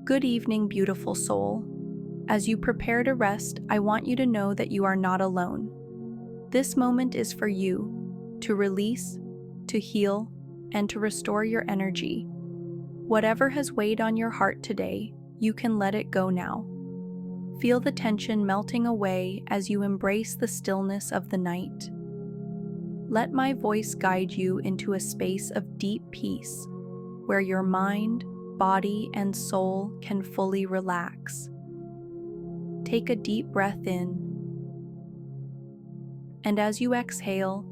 Good evening, beautiful soul. As you prepare to rest, I want you to know that you are not alone. This moment is for you to release, to heal, and to restore your energy. Whatever has weighed on your heart today, you can let it go now. Feel the tension melting away as you embrace the stillness of the night. Let my voice guide you into a space of deep peace, where your mind, body, and soul can fully relax. Take a deep breath in, and as you exhale,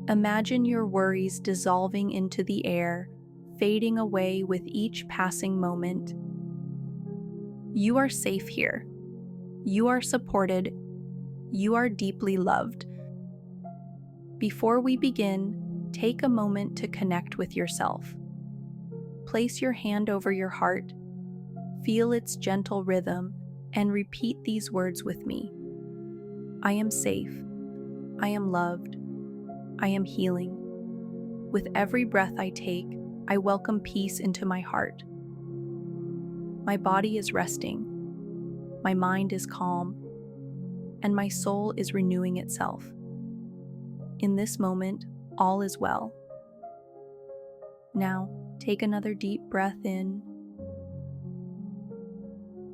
imagine your worries dissolving into the air, fading away with each passing moment. You are safe here. You are supported. You are deeply loved. Before we begin, take a moment to connect with yourself. Place your hand over your heart, feel its gentle rhythm, and repeat these words with me. I am safe. I am loved. I am healing. With every breath I take, I welcome peace into my heart. My body is resting. My mind is calm. And my soul is renewing itself. In this moment, all is well. Now, take another deep breath in.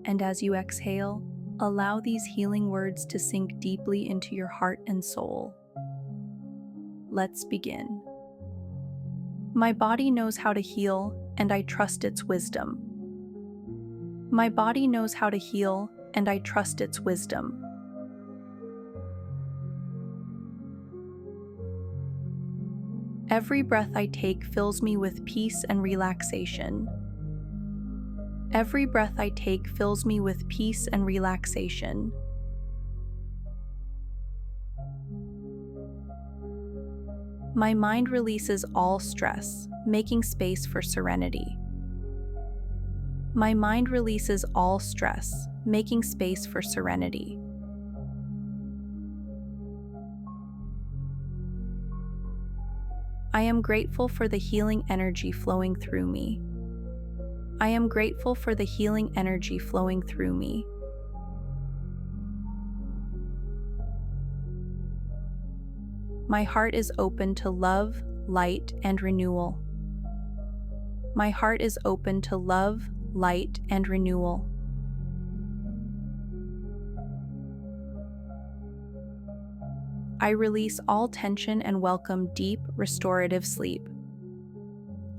And as you exhale, allow these healing words to sink deeply into your heart and soul. Let's begin. My body knows how to heal, and I trust its wisdom. My body knows how to heal, and I trust its wisdom. Every breath I take fills me with peace and relaxation. Every breath I take fills me with peace and relaxation. My mind releases all stress, making space for serenity. My mind releases all stress, making space for serenity. I am grateful for the healing energy flowing through me. I am grateful for the healing energy flowing through me. My heart is open to love, light, and renewal. My heart is open to love, light, and renewal. I release all tension and welcome deep, restorative sleep.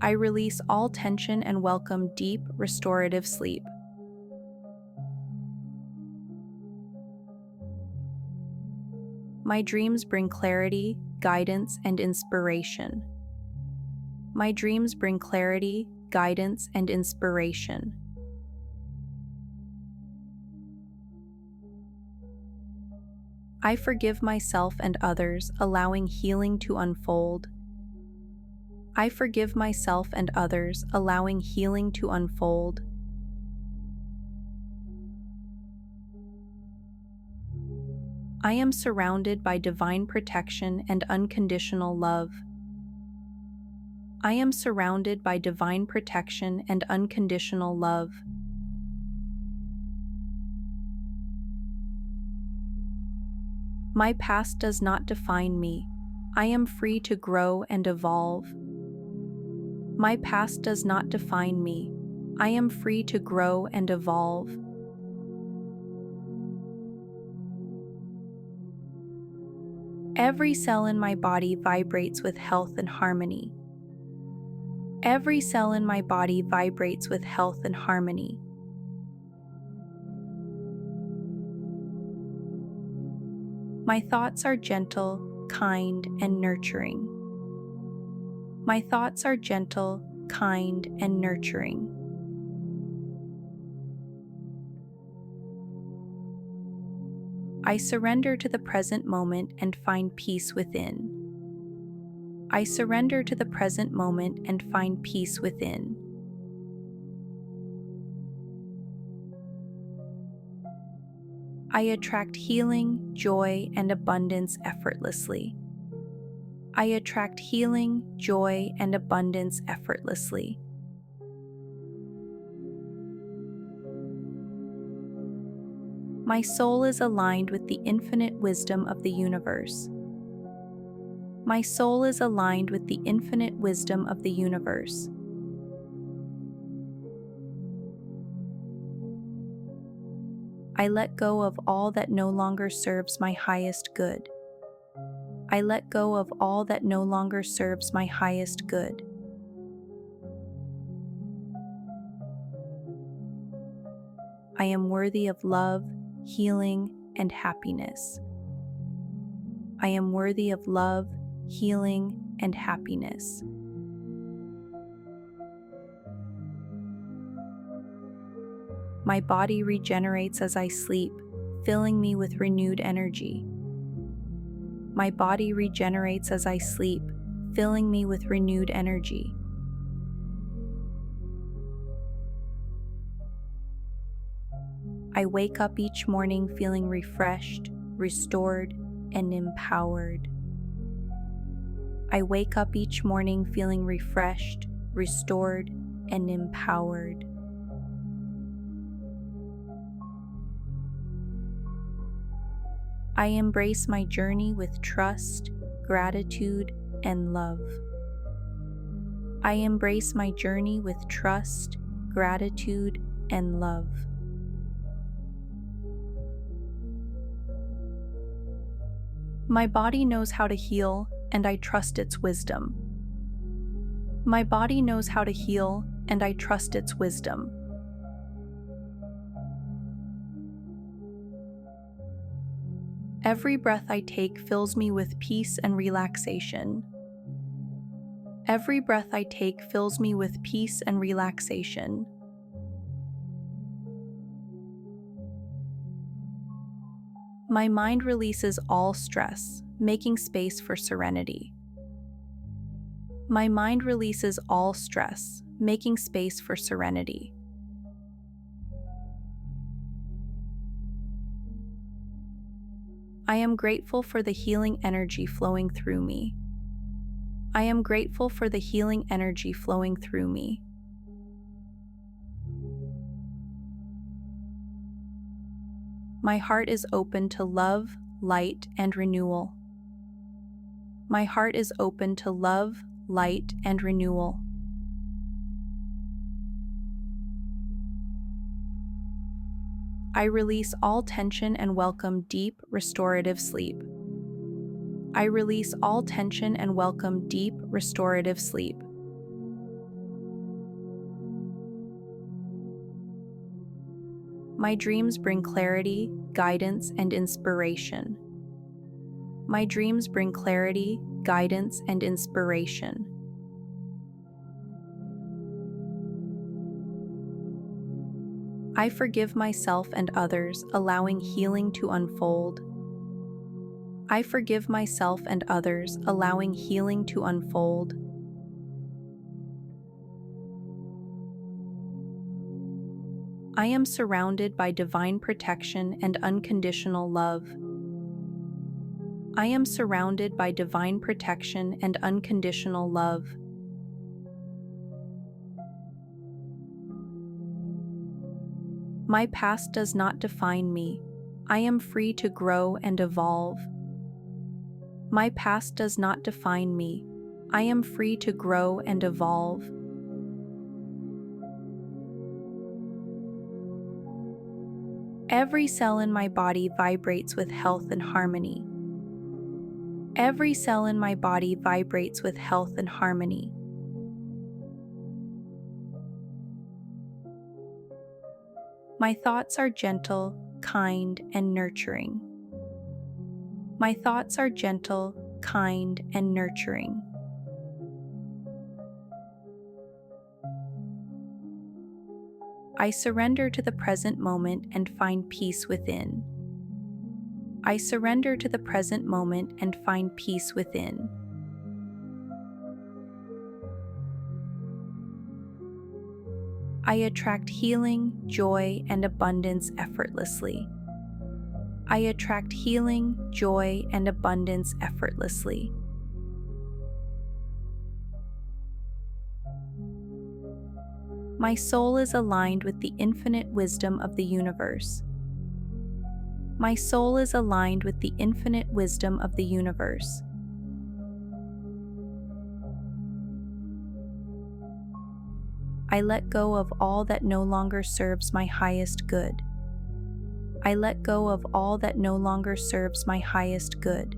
I release all tension and welcome deep, restorative sleep. My dreams bring clarity, guidance, and inspiration. My dreams bring clarity, guidance, and inspiration. I forgive myself and others, allowing healing to unfold. I forgive myself and others, allowing healing to unfold. I am surrounded by divine protection and unconditional love. I am surrounded by divine protection and unconditional love. My past does not define me. I am free to grow and evolve. My past does not define me. I am free to grow and evolve. Every cell in my body vibrates with health and harmony. Every cell in my body vibrates with health and harmony. My thoughts are gentle, kind, and nurturing. My thoughts are gentle, kind, and nurturing. I surrender to the present moment and find peace within. I surrender to the present moment and find peace within. I attract healing, joy, and abundance effortlessly. I attract healing, joy, and abundance effortlessly. My soul is aligned with the infinite wisdom of the universe. My soul is aligned with the infinite wisdom of the universe. I let go of all that no longer serves my highest good. I let go of all that no longer serves my highest good. I am worthy of love, healing, and happiness. I am worthy of love, healing, and happiness. My body regenerates as I sleep, filling me with renewed energy. My body regenerates as I sleep, filling me with renewed energy. I wake up each morning feeling refreshed, restored, and empowered. I wake up each morning feeling refreshed, restored, and empowered. I embrace my journey with trust, gratitude, and love. I embrace my journey with trust, gratitude, and love. My body knows how to heal, and I trust its wisdom. My body knows how to heal, and I trust its wisdom. Every breath I take fills me with peace and relaxation. Every breath I take fills me with peace and relaxation. My mind releases all stress, making space for serenity. My mind releases all stress, making space for serenity. I am grateful for the healing energy flowing through me. I am grateful for the healing energy flowing through me. My heart is open to love, light, and renewal. My heart is open to love, light, and renewal. I release all tension and welcome deep, restorative sleep. I release all tension and welcome deep, restorative sleep. My dreams bring clarity, guidance, and inspiration. My dreams bring clarity, guidance, and inspiration. I forgive myself and others, allowing healing to unfold. I forgive myself and others, allowing healing to unfold. I am surrounded by divine protection and unconditional love. I am surrounded by divine protection and unconditional love. My past does not define me. I am free to grow and evolve. My past does not define me. I am free to grow and evolve. Every cell in my body vibrates with health and harmony. Every cell in my body vibrates with health and harmony. My thoughts are gentle, kind, and nurturing. My thoughts are gentle, kind, and nurturing. I surrender to the present moment and find peace within. I surrender to the present moment and find peace within. I attract healing, joy, and abundance effortlessly. I attract healing, joy, and abundance effortlessly. My soul is aligned with the infinite wisdom of the universe. My soul is aligned with the infinite wisdom of the universe. I let go of all that no longer serves my highest good. I let go of all that no longer serves my highest good.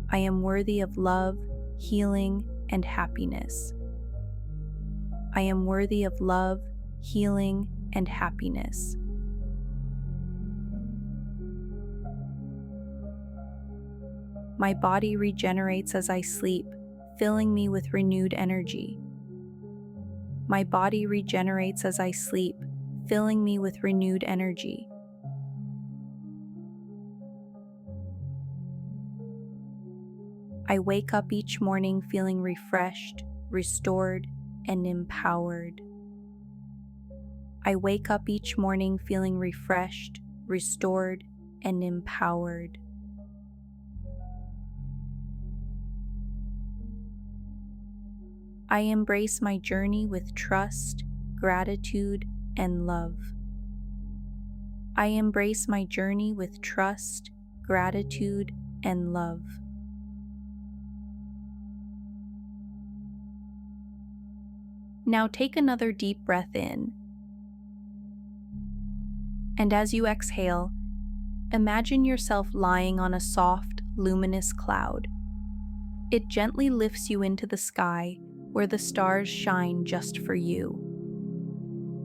I am worthy of love, healing, and happiness. I am worthy of love, healing, and happiness. My body regenerates as I sleep, filling me with renewed energy. My body regenerates as I sleep, filling me with renewed energy. I wake up each morning feeling refreshed, restored, and empowered. I wake up each morning feeling refreshed, restored, and empowered. I embrace my journey with trust, gratitude, and love. I embrace my journey with trust, gratitude, and love. Now take another deep breath in. And as you exhale, imagine yourself lying on a soft, luminous cloud. It gently lifts you into the sky where the stars shine just for you.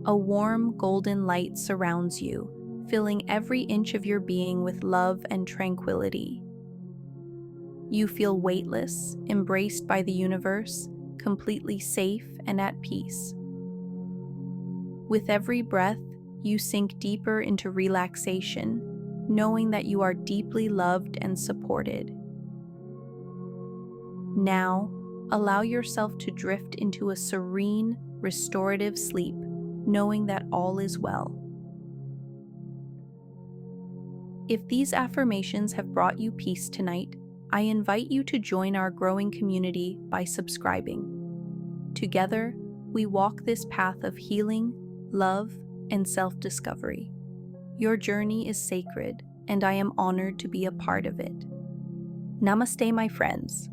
A warm, golden light surrounds you, filling every inch of your being with love and tranquility. You feel weightless, embraced by the universe, completely safe and at peace. With every breath, you sink deeper into relaxation, knowing that you are deeply loved and supported. Now, allow yourself to drift into a serene, restorative sleep, knowing that all is well. If these affirmations have brought you peace tonight, I invite you to join our growing community by subscribing. Together, we walk this path of healing, love, and self-discovery. Your journey is sacred, and I am honored to be a part of it. Namaste, my friends.